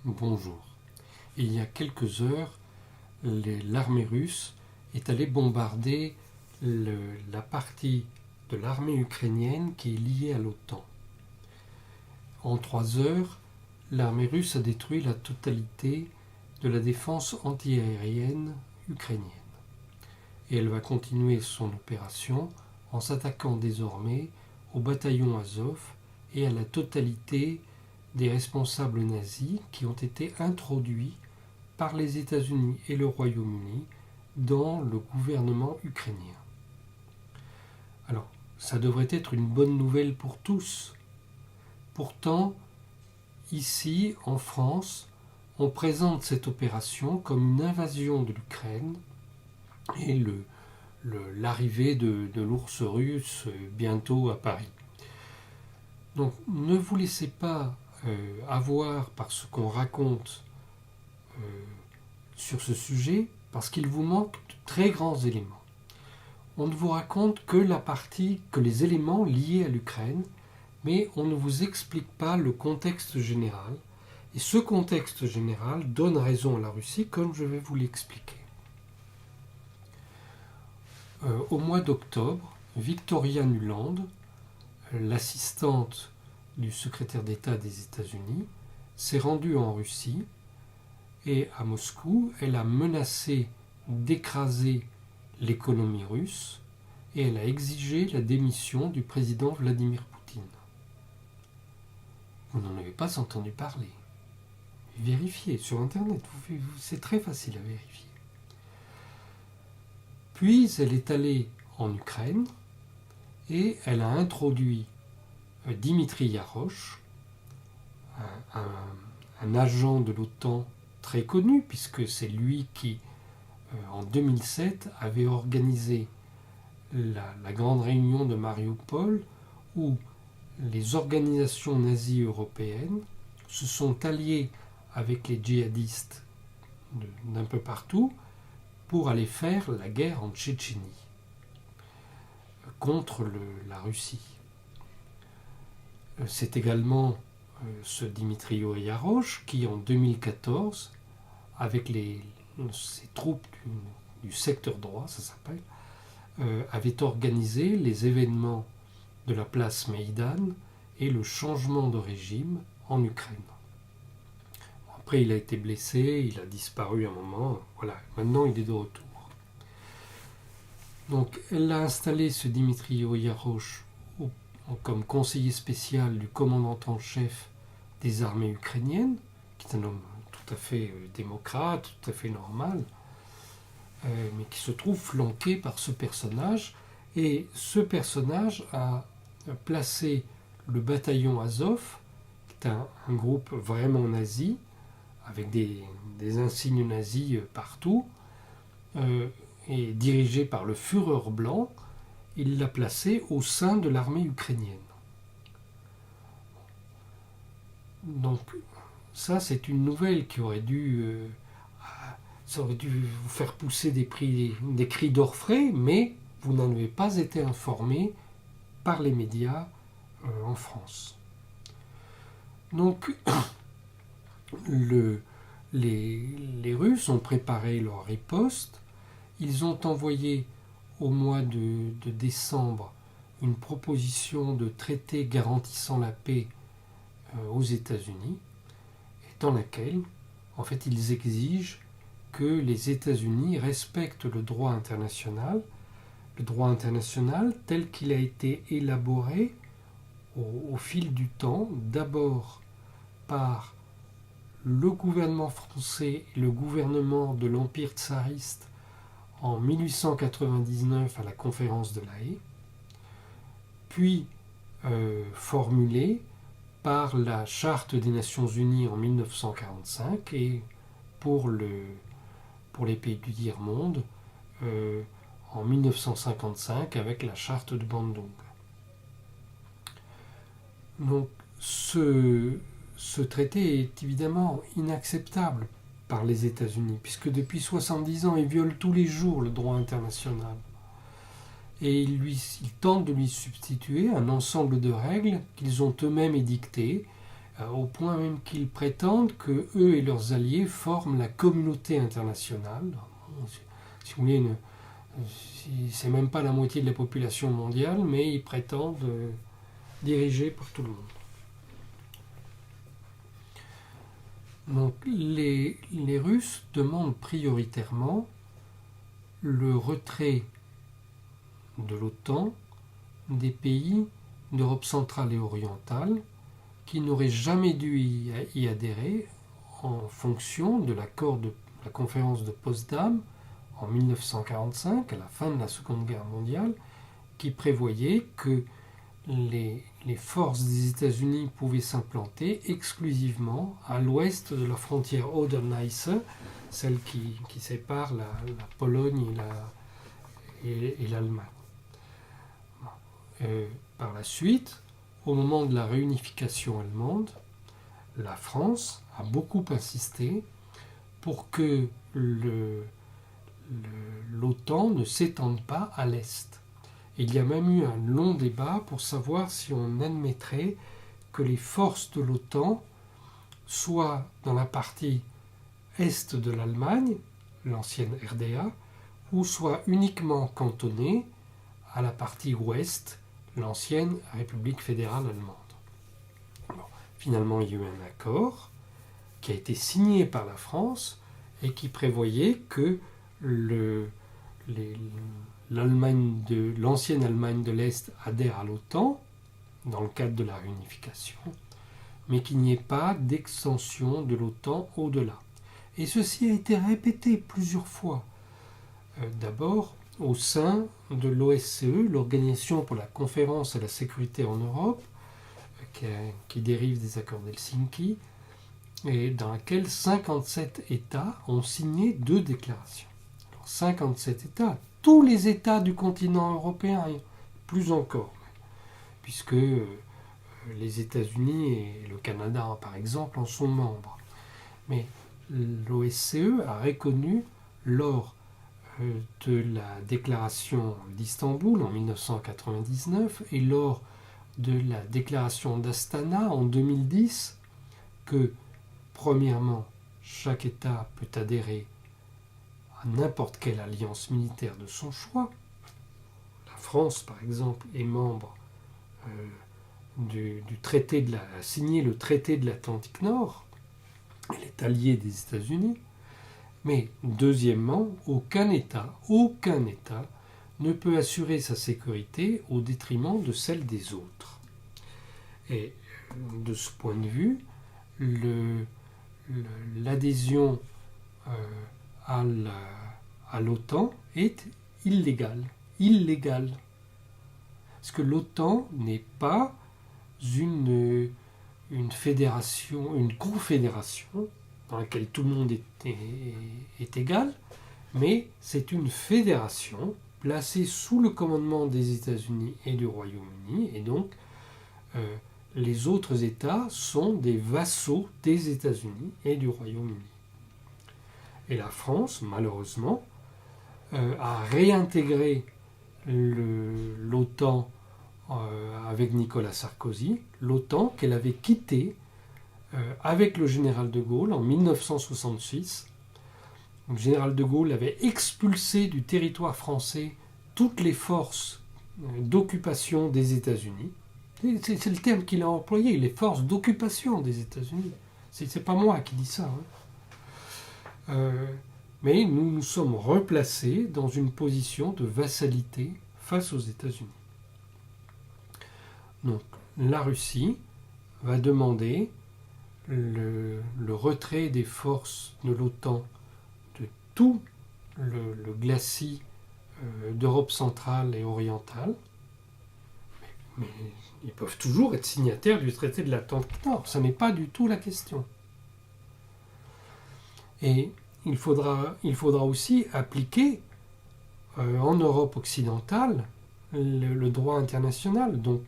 bonjour. Et il y a quelques heures, l'armée russe est allée bombarder la partie de l'armée ukrainienne qui est liée à l'OTAN. En 3 heures, l'armée russe a détruit la totalité de la défense antiaérienne ukrainienne. Et elle va continuer son opération en s'attaquant désormais au bataillon Azov et à la totalité des responsables nazis qui ont été introduits par les États-Unis et le Royaume-Uni dans le gouvernement ukrainien. Alors, ça devrait être une bonne nouvelle pour tous. Pourtant, ici, en France, on présente cette opération comme une invasion de l'Ukraine et l'arrivée de l'ours russe bientôt à Paris. Donc, ne vous laissez pas avoir par ce qu'on raconte sur ce sujet, parce qu'il vous manque de très grands éléments. On ne vous raconte que les éléments liés à l'Ukraine, mais on ne vous explique pas le contexte général. Et ce contexte général donne raison à la Russie, comme je vais vous l'expliquer. Au mois d'octobre, Victoria Nuland, l'assistante du secrétaire d'État des États-Unis, s'est rendue en Russie et à Moscou, elle a menacé d'écraser l'économie russe et elle a exigé la démission du président Vladimir Poutine. Vous n'en avez pas entendu parler. Vérifiez sur Internet, c'est très facile à vérifier. Puis elle est allée en Ukraine et elle a introduit Dimitri Yarosh, un agent de l'OTAN très connu, puisque c'est lui qui, en 2007, avait organisé la grande réunion de Mariupol, où les organisations nazies européennes se sont alliées avec les djihadistes d'un peu partout pour aller faire la guerre en Tchétchénie contre la Russie. C'est également ce Dimitri Yarosh qui, en 2014, avec ses troupes du secteur droit, ça s'appelle, avait organisé les événements de la place Maïdan et le changement de régime en Ukraine. Après, il a été blessé, il a disparu un moment, voilà, maintenant il est de retour. Donc, elle a installé ce Dimitri Yarosh comme conseiller spécial du commandant en chef des armées ukrainiennes, qui est un homme tout à fait démocrate, tout à fait normal, mais qui se trouve flanqué par ce personnage. Et ce personnage a placé le bataillon Azov, qui est un groupe vraiment nazi, avec des insignes nazis partout, et dirigé par le Führer blanc. Il l'a placé au sein de l'armée ukrainienne. Donc ça, c'est une nouvelle qui aurait dû vous faire pousser des cris d'orfraie, mais vous n'en avez pas été informé par les médias en France. Donc les Russes ont préparé leur riposte. Ils ont envoyé au mois de décembre une proposition de traité garantissant la paix aux États-Unis, dans laquelle, en fait, ils exigent que les États-Unis respectent le droit international tel qu'il a été élaboré au fil du temps, d'abord par le gouvernement français et le gouvernement de l'Empire tsariste en 1899 à la conférence de La Haye, puis formulé par la Charte des Nations Unies en 1945 et pour les pays du tiers-monde en 1955 avec la Charte de Bandung. Donc ce traité est évidemment inacceptable par les États-Unis, puisque depuis 70 ans, ils violent tous les jours le droit international. Et ils tentent de lui substituer un ensemble de règles qu'ils ont eux-mêmes édictées, au point même qu'ils prétendent que eux et leurs alliés forment la communauté internationale. Si vous voulez, c'est même pas la moitié de la population mondiale, mais ils prétendent diriger par tout le monde. Donc les Russes demandent prioritairement le retrait de l'OTAN des pays d'Europe centrale et orientale qui n'auraient jamais dû y adhérer en fonction de l'accord de la conférence de Potsdam en 1945, à la fin de la Seconde Guerre mondiale, qui prévoyait que les forces des États-Unis pouvaient s'implanter exclusivement à l'ouest de la frontière Oder-Neisse, celle qui sépare la Pologne et l'Allemagne. Par la suite, au moment de la réunification allemande, la France a beaucoup insisté pour que l'OTAN ne s'étende pas à l'Est. Il y a même eu un long débat pour savoir si on admettrait que les forces de l'OTAN soient dans la partie est de l'Allemagne, l'ancienne RDA, ou soient uniquement cantonnées à la partie ouest, l'ancienne République fédérale allemande. Bon, finalement, il y a eu un accord qui a été signé par la France et qui prévoyait que l'ancienne Allemagne de l'Est adhère à l'OTAN dans le cadre de la réunification, mais qu'il n'y ait pas d'extension de l'OTAN au-delà. Et ceci a été répété plusieurs fois. D'abord, au sein de l'OSCE, l'Organisation pour la conférence et la sécurité en Europe, qui dérive des accords d'Helsinki, et dans laquelle 57 États ont signé 2 déclarations. Alors, 57 États, tous les États du continent européen, et plus encore, puisque les États-Unis et le Canada, par exemple, en sont membres. Mais l'OSCE a reconnu lors de la déclaration d'Istanbul en 1999 et lors de la déclaration d'Astana en 2010 que, premièrement, chaque État peut adhérer à n'importe quelle alliance militaire de son choix. La France, par exemple, est membre du traité a signé le traité de l'Atlantique Nord. Elle est alliée des États-Unis. Mais deuxièmement, aucun État ne peut assurer sa sécurité au détriment de celle des autres. Et de ce point de vue, l'adhésion à l'OTAN est illégale. Parce que l'OTAN n'est pas une fédération, une confédération dans laquelle tout le monde est égal, mais c'est une fédération placée sous le commandement des États-Unis et du Royaume-Uni, et donc les autres États sont des vassaux des États-Unis et du Royaume-Uni. Et la France, malheureusement, a réintégré l'OTAN avec Nicolas Sarkozy, l'OTAN qu'elle avait quittée avec le général de Gaulle en 1966. Le général de Gaulle avait expulsé du territoire français toutes les forces d'occupation des États-Unis. C'est le terme qu'il a employé, les forces d'occupation des États-Unis. C'est pas moi qui dis ça. Mais nous nous sommes replacés dans une position de vassalité face aux États-Unis. Donc la Russie va demander le retrait des forces de l'OTAN de tout le glacis d'Europe centrale et orientale, mais ils peuvent toujours être signataires du traité de l'Atlantique Nord, ce n'est pas du tout la question. Et il faudra aussi appliquer en Europe occidentale le droit international. Donc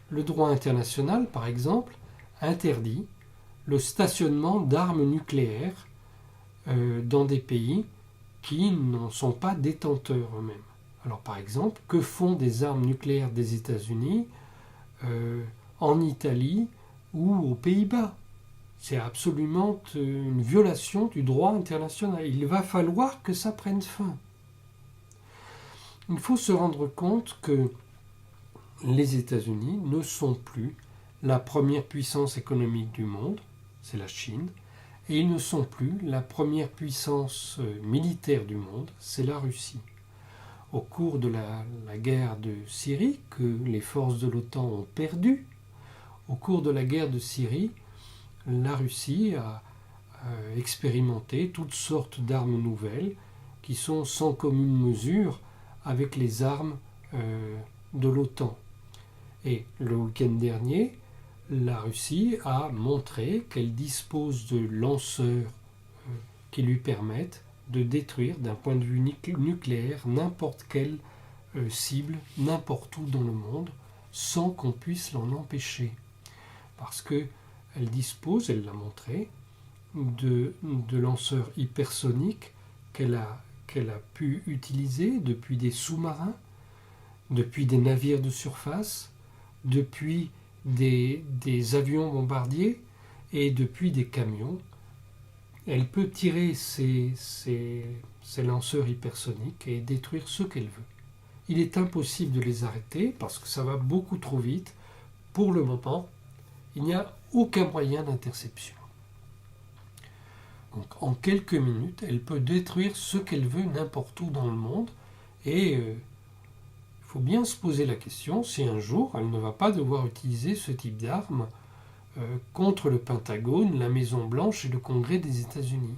le droit international, par exemple, interdit le stationnement d'armes nucléaires dans des pays qui n'en sont pas détenteurs eux-mêmes. Alors par exemple, que font des armes nucléaires des États-Unis en Italie ou aux Pays-Bas? C'est absolument une violation du droit international. Il va falloir que ça prenne fin. Il faut se rendre compte que les États-Unis ne sont plus la première puissance économique du monde, c'est la Chine, et ils ne sont plus la première puissance militaire du monde, c'est la Russie. Au cours de la guerre de Syrie, que les forces de l'OTAN ont perdue, au cours de la guerre de Syrie, la Russie a expérimenté toutes sortes d'armes nouvelles qui sont sans commune mesure avec les armes de l'OTAN. Et le week-end dernier, la Russie a montré qu'elle dispose de lanceurs qui lui permettent de détruire d'un point de vue nucléaire n'importe quelle cible, n'importe où dans le monde, sans qu'on puisse l'en empêcher. Parce qu'elle dispose, elle l'a montré, de lanceurs hypersoniques qu'elle a pu utiliser depuis des sous-marins, depuis des navires de surface, depuis des avions bombardiers et depuis des camions. Elle peut tirer ces lanceurs hypersoniques et détruire ce qu'elle veut. Il est impossible de les arrêter parce que ça va beaucoup trop vite. Pour le moment, il n'y a aucun moyen d'interception. Donc, en quelques minutes, elle peut détruire ce qu'elle veut n'importe où dans le monde. Et il faut bien se poser la question si un jour, elle ne va pas devoir utiliser ce type d'armes contre le Pentagone, la Maison-Blanche et le Congrès des États-Unis.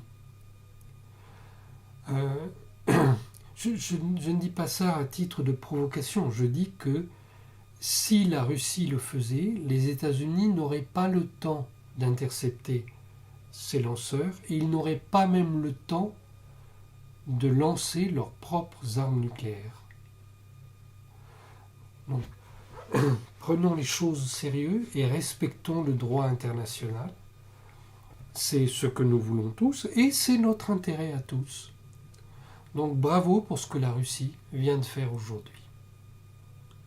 Je ne dis pas ça à titre de provocation. Je dis que si la Russie le faisait, les États-Unis n'auraient pas le temps d'intercepter ces lanceurs et ils n'auraient pas même le temps de lancer leurs propres armes nucléaires. Donc, prenons les choses au sérieux et respectons le droit international. C'est ce que nous voulons tous et c'est notre intérêt à tous. Donc bravo pour ce que la Russie vient de faire aujourd'hui.